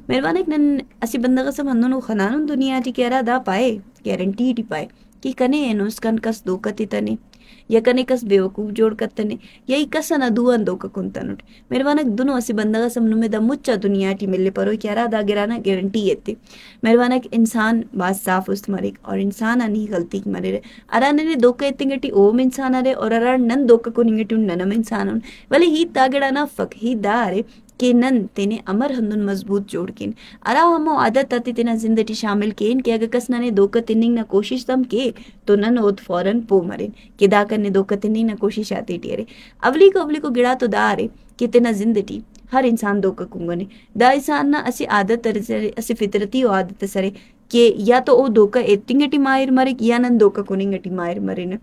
Mirvanek nan asi bandaga sam handono khananun dunia ti kera da pae guarantee ti pae ki kane enuskan kas dokatitane ya kane kas bewakuf jod kattane ya ikasana duan doka kuntanut mirvanek duno asi bandaga sam nume da mucha dunia ti mille paro kera da girana guarantee yette mirvanek insan bas saaf ust marik और इंसान अनि गलती की मरे अरा ने दोका एत्तिंगटी ओम इंसान अरे और अरा नन दोका को निंगटी ननम इंसान वले ही तागड़ा ना फक ही दारे के नन तेने अमर हंदुन मजबूत जोड़ किन अरा हमो आदत आती तेना जिंदगी शामिल केन के अगर कस नने दोका तिनिंग ना कोशिश तम के तो नन ओत फौरन पो मरे के दा करने दोका तिनिंग ना कोशिश आती टेरे अवली को गिड़ा तो दारे कि तेना जिंदगी हर इंसान दोका कुंगने दा इंसान ना असी आदत तरसे असी फितरती ओ आदत सरे कि या तो ओ दोका एत्तिंगटी मायर मरे या नन दोका कुनिंगटी मायर मरे न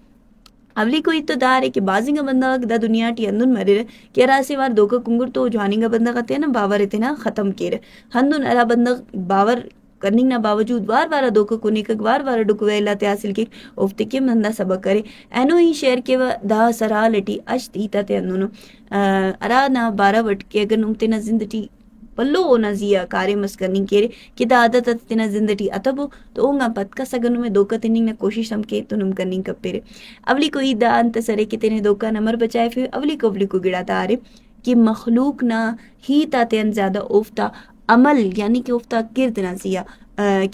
ಅವಲಿ ಕೊಯ್ತು ದಾರೆ कि बाजिंग बंदा दा दुनिया टी अंदुन मरे के रासे वार दोका कुंगुर तो जानिंगा बंदा कते ना बावर इतना खत्म केरे हंदुन अरा बंदा बावर करनिंग ना बावजूद वार वार दोका कुनिक वार वार डुकवेला ते हासिल के ओफ्ते के मंदा सबक करे एनो ही शेयर के दा सरा लटी अश्त ईता ते अंदुनो अरा ना 12 वट के अगर नुमते ना जिंदगी पल्लो नजिया कार्य मस्करनी केरे कि आदत तिना जिंदगी अतबो तो ओंगा पत का सगनु में दोका तिनिंग ना कोशिश हम के तुनुम करनी कपेरे अवली कोई दा अंत सरे कि तेने दोका नमर बचाए फिर अवली को गिड़ा तारे कि मखलूक ना ही ताते ज्यादा उफ्ता अमल यानी कि उफ्ता किर्द ना जिया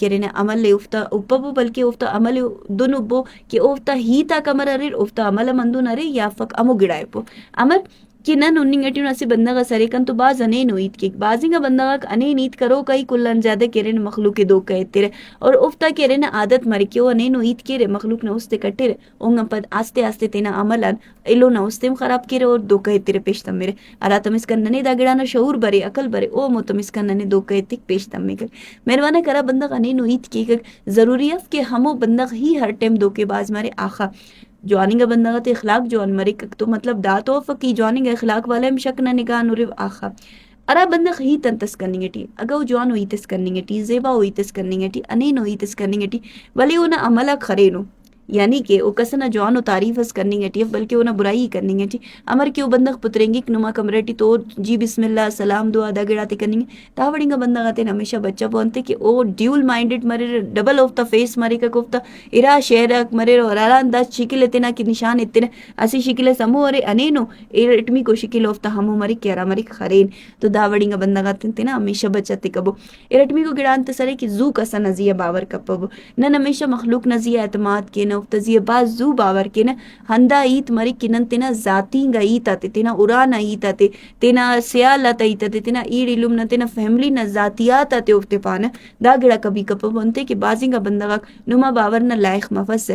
केरेने अमल ले उफ्ता उपबो बल्कि उफ्ता अमल दोनों बो कि उफ्ता ही ता कमर अरे उफ्ता अमल मंदुन अरे या फक अमो गिड़ाए पो अमल कि नन उन्निंगटी नसी बंदा सरे कन तो बाज अने नोईत के बाजिंगा बंदा अने नीत करो कई कुल्लन ज्यादा केरे न मखलूक के दो कहे तेरे और उफ्ता केरे न आदत मर क्यों अने नोईत केरे मखलूक न उस्ते कटे रे ओंगा पद आस्ते आस्ते तेना अमलन इलो न उस्ते खराब केरे और दो कहे तेरे पेश तम मेरे अरा तमिस कन नने दागिड़ा न शऊर बरे अकल बरे ओ मो तमिस कन नने दो कहे तिक पेश तम मेरे मेरवाना करा बंदा अने नोईत के जरूरी है कि हमो बंदा ही हर टाइम दो के बाज मारे आखा जॉनिंग बंदा तो इखलाक जॉन मरे तो मतलब दा तो फकी जॉनिंग इखलाक वाले में शक न निगाह नुरे आखा अरा बंदा ही तंतस करनी टी अगर वो जॉन हुई तस करनी टी जेबा हुई तस करनी टी अने हुई तस करनी टी भले वो ना अमला खरे नो यानी कि वो कसना जॉन तारीफ करनी है बल्कि वो ना बुराई करनी है अमर के वो बंदा पुतरेंगी नुमा कमरेटी तो जी बिस्मिल्लाह सलाम दुआ दा गिड़ाते करनी तावड़िंगा बंदा गाते हमेशा बच्चा बोलते कि ओ ड्यूल माइंडेड मरे डबल ऑफ द फेस मरे का कोफ्ता इरा शेर मरे और अरा अंदाज शिकिल इतना कि निशान इतने असी शिकिल समूह अरे अनेनो इटमी को शिकिल ऑफ द हमू मरी क्यारा मरी खरेन तो दावड़िंगा बंदा गाते ना हमेशा बच्चा कबो इरटमी को गिड़ान तसरे कि जू कसा नजिया बावर कपबो न हमेशा मखलूक नजिया एतमाद के न तजिए बाजू बावर के न हंदा ईत मरी किनन तेना जातींगा ईत आते तेना उराना ईत आते तेना सियाल आता ईत आते तेना ईड इलुम न तेना फैमिली न जातियात आते उफ्ते पाना दा गिड़ा कभी कप बनते कि बाजिंगा बंदा नुमा बावर न लायक मफस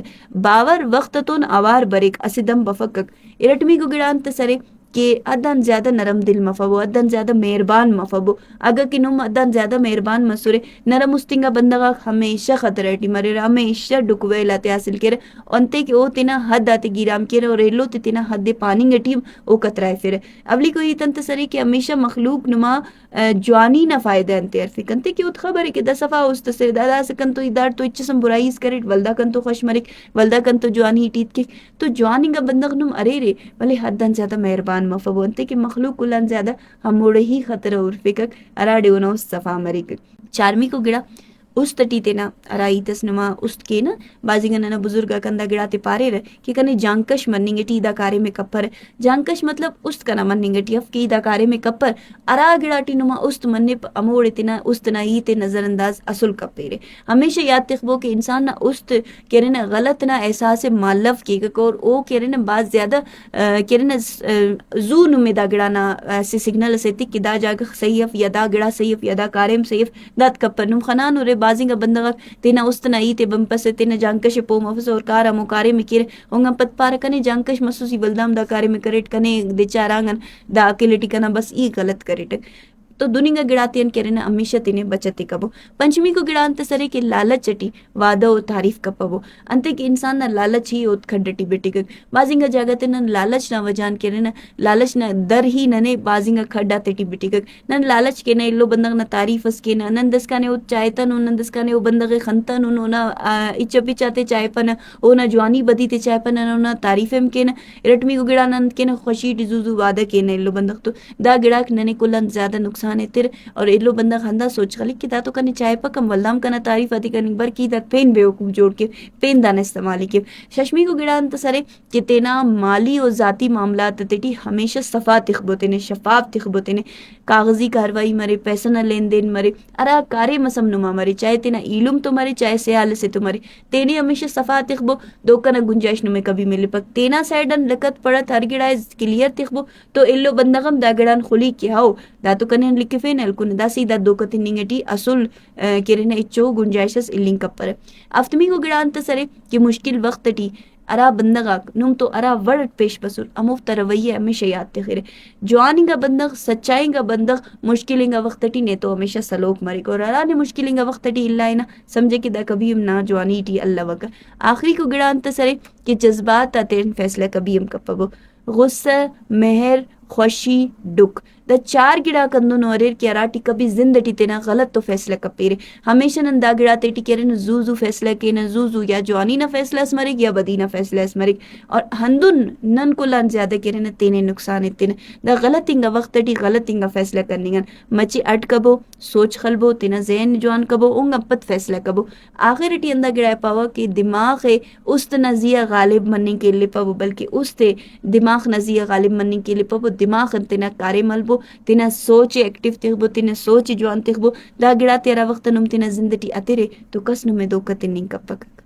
बावर वक्त तो न आवार बरेक असिदम बफक इरटमी को गिड़ान तसरे कि अदन ज्यादा नरम दिल मफबो अदन ज्यादा मेहरबान मफबो अगर कि नुम अदन ज्यादा मेहरबान मसूरे नरम उस्तिंगा बंदगा हमेशा खतरेटी मरे हमेशा डुकवे लाते हासिल करे अंते कि ओ तिना हद आते गिराम केरे और एलो ते तिना हद पानी गटीम ओ कतराए फिर अवली कोई तंत सरे कि हमेशा मखलूक नुमा जवानी ना फायदा अंते अरफी कंते कि उत खबर है कि दसफा उस तसे दादा से कन तो इधर तो इच्छसम बुराई करे वल्दा कन तो खुश मरे वल्दा कन तो जवानी टीत के तो जवानी का बंदग नुम अरे रे भले हदन ज्यादा मेहरबान मफबोनते कि मखलूक कुलन ज्यादा हम मोड़े ही खतरा उर्फिक अराडे उना उस सफा मरिक चारमी को गिड़ा उस तटी तेना अराई तसनुमा उस के ना बाजिंगन ना बुजुर्ग कंदा गिड़ाते पारे रे कि कने जांकश मन्निंगे टी दा कार्य में कपर जांकश मतलब उस कना मन्निंगे टी अफ की दा कार्य में कपर अरा गिड़ाटी नुमा उस्त मन्ने अमोड़े तेना उस्त ना ई ते नजरअंदाज असुल कपेरे हमेशा याद तखबो कि इंसान ना उस्त केरे ना गलत ना एहसास मालव के और ओ केरे ना बात ज्यादा केरे ना जून में दा गिड़ा ना ऐसे सिग्नल से तिक दा जाग सहीफ या दा गिड़ा सहीफ या दा कार्यम सहीफ दात कपर नुम खनान रे बाजिंगा बंदगा तेना उस्तना ई ते बंपस तेना जांकश पो मफस और कार मुकारे में किर होंगा पत पार कने जांकश मसुसी बलदाम दा कार्य में करेट कने दे चारांगन दा अकेलेटी कना बस ई गलत करेट तो दुनिंगा गिड़ातियन केरे ना हमेशा तिने बचती कबो पंचमी को गिड़ांत सरे के लालच चटी वादा और तारीफ कपबो अंते कि इंसान ना लालच ही ओत खड्डटी बेटी के बाजिंगा जागत न लालच ना वजान केरे ना लालच ना दर ही नने बाजिंगा खड्डा तेटी बेटी के नन लालच के ना इल्लो बंदग ना तारीफस के ना नंदस काने ओ चायतन ओ नंदस काने ओ बंदगे खंतन ओ ना इच्छ पिचाते चायपन ओ ना जवानी बदीते चायपन ओ ना तारीफम के ना इरटमी को गिड़ा नंद के ना खुशी जुजू वादा के ना इल्लो बंदग तो दा गिड़ा नने कुलन ज्यादा नुकसान نقصان تر اور ایلو بندہ خندہ سوچ خلی کہ دا تو کنے چائے پکم واللام کنا تعریف آتی کنی بر کی دا پین بیوکوب جوڑ کے پین دان استعمالی کے ششمی کو گڑان تسرے کہ تینا مالی و ذاتی معاملات تیٹی ہمیشہ صفا تخبو تینے شفاف تخبو تینے کاغذی کاروائی مرے پیسہ نہ لین دین مرے ارا کارے مسم نما مرے چاہے تینا علم تو مرے چاہے سیال سے تو مرے تینے ہمیشہ صفا تخبو دوکا نہ گنجائش نمے کبھی ملے پک تینا سائڈن لکت پڑت ہر گڑائے کلیئر تخبو تو ایلو بندغم دا گڑان خلی کیا ہو دا تو کنین لکھے فین الکن دا سیدہ دوکا تنینگٹی اصول کرنے اچو گنجائشس اللنگ کپر افتمی کو گڑان تسرے کہ مشکل وقت ٹی ارا بندغ نم تو ارا ورد پیش بسول اموفت رویہ ہمیشہ یاد تخیرے جوانی گا بندغ سچائی گا بندغ مشکلیں گا وقت ٹی نے تو ہمیشہ سلوک مرے کو اور ارا نے مشکلیں گا وقت ٹی اللہ نا سمجھے کہ دا کبھی ہم نہ جوانی ٹی اللہ وکا آخری کو گڑان تسرے کہ جذبات تین فیصلہ کبھی ہم کپبو غصہ مہر خوشی ڈک دا چار گڑا کندو نوریر کی اراٹی کبھی زندٹی تینا غلط تو فیصلہ کپیرے ہمیشہ نن دا گڑا تیٹی کہرے نا زوزو فیصلہ کے نا زوزو یا جوانی نا فیصلہ اس مرک یا بدی نا فیصلہ اس مرک اور ہندن نن کو لان زیادہ کہرے نا تینے نقصان تینا دا غلط انگا وقت ٹی غلط انگا فیصلہ کرنی گن مچی اٹ کبو سوچ خلبو تینا ذہن جوان کبو انگا پت فیصلہ کبو آخر ٹی اندہ گڑا پاوا کہ دماغ است نزیہ غالب مننے کے لئے پاو بلکہ است دماغ نزیہ غالب مننے کے لئے پاو دماغ تینا کارے ملبو تینا سوچ ایکٹیو تخبو تینا سوچ جوان تخبو دا گڑا تیرا وقت نم تینا زندگی اترے تو کس نمے دوکت نہیں کپک